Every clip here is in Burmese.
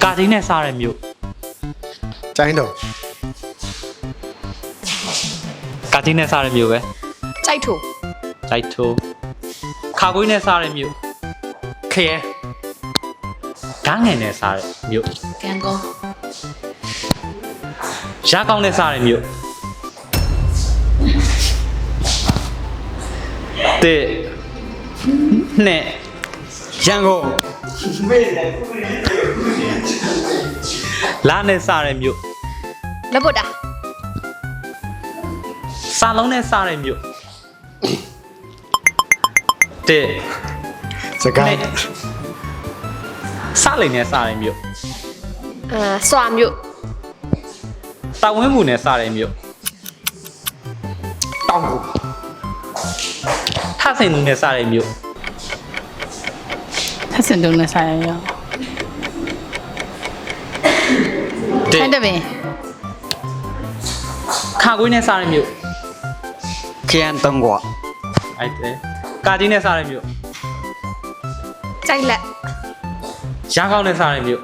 ကာကြီးနဲ့စားတဲ့မြို့ ကျိုင်းတော့ ကာကြီးနဲ့စားတဲ့မြို့ပဲ ကြိုက်ထို ဂျိုက်ထိုးခါကွေးနဲ့စားတဲ့မြို့ ခရဲ ဓာငယ်နဲ့စားတဲ့မြို့ ကံကော ရကောင်းနဲ့စားတဲ့မြို့တဲ့နဲ့ ရန်ကုန် လာနဲ့စားတဲ့မြို့ လက်ပုတ်တာ စာလုံးနဲ့စားတဲ့မြို့တဲ့ စကိုင်း စားလိမ်နဲ့စားတဲ့မြို့ စွာမြို့ တာဝင်းမှုနဲ့စားတဲ့မြို့ တောင်ကို ထဆင်သူနဲ့စားတဲ့မြို့ ထပ်စင်တုံးနဲ့ဆိုင်ရအောင် တဲ့ ထိုင်းတပင် ခါကွေးနဲ့စားတဲ့မြို့ ခရန်တုံးကွာ အဲ့တဲ့ကာကြီးနဲ့စားတဲ့မြို့ ကြိုက်လက် ရကောင်းနဲ့စားတဲ့မြို့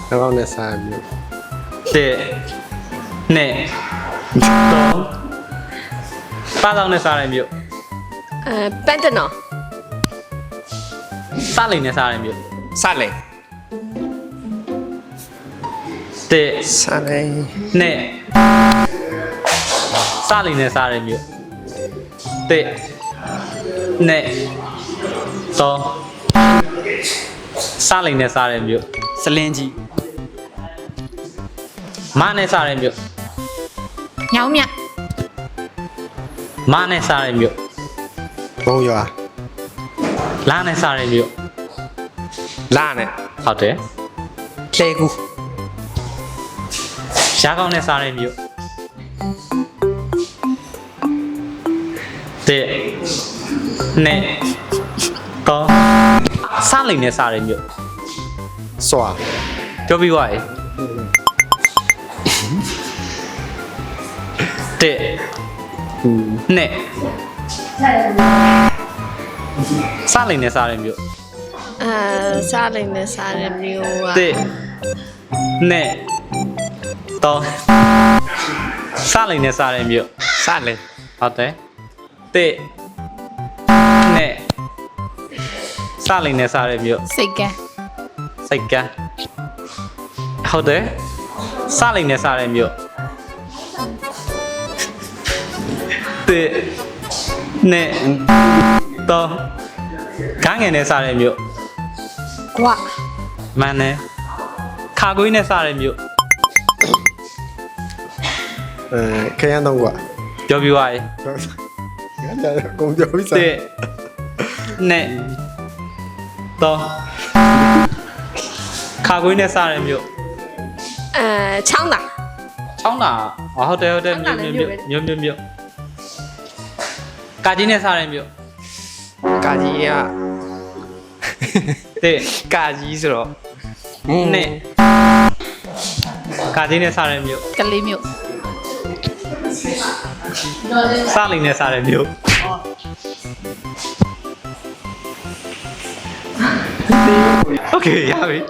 နောက်ကောင်းနဲ့စားမျိုး တဲ့နဲ့တော့ပါဆောင်နဲ့စားတဲ့မြို့ ပန်းတနော် စားလိမ်နဲ့စားတဲ့မြို့ စလေ တဲ့ စလေ နဲ့စားလိမ်နဲ့စားတဲ့မြို့တဲ့နဲ့တော့စားလိမ်နဲ့စားတဲ့မြို့ စလင်းကြီး မနဲ့စားတဲ့မြို့ ညောင်းမြ မနဲ့စားတဲ့မြို့ ဘုံရွာ လာနဲ့စားတဲ့မြို့ လာနဲ့ ဟုတ်တယ် လှဲကူ ရကောင်းနဲ့စားတဲ့မြို့တဲ့နဲ့တော့စားလိမ်နဲ့စားတဲ့မြို့ စွာ ပြောပြီးသွားပြီတဲ့နဲ့စားလိမ်နဲ့စားတဲ့မြို့ စားလိမ့်နဲ့စားတဲ့မြို့က တဲ့နဲ့တော့စားလိမ်နဲ့စားတဲ့မြို့ စလေ ဟုတ်တယ်တဲ့နဲ့စားလိမ်နဲ့စားတဲ့မြို့ စိတ်ကန်း စိတ်ကန်းဟုတ်တယ်စားလိမ်နဲ့စားတဲ့မြို့တဲ့နဲ့တော့ခန်းငယ်နဲ့စားတဲ့မြို့ ကွာ မန်နဲ့ခါကွေးနဲ့စားတဲ့မြို့ ခရန်တုံးကွာ ပြောပြီးသွားပြီ ကုန်ပြောပြီးစား တဲ့နဲ့တော့ခါကွေးနဲ့စားတဲ့မြို့ ချောင်းတာ ချောင်းတာဟုတ်တယ်ဟုတ်တယ် ချောင်းတာလည်း မြို့ကာကြီးနဲ့စားတဲ့မြို့ ကာကြီးက တဲ့ ကာကြီးဆိုတော့ နဲ့ကာကြီးနဲ့စားတဲ့မြို့ ကလေးမြို့ စားလိမ်နဲ့စားတဲ့မြို့โอเคရပြီ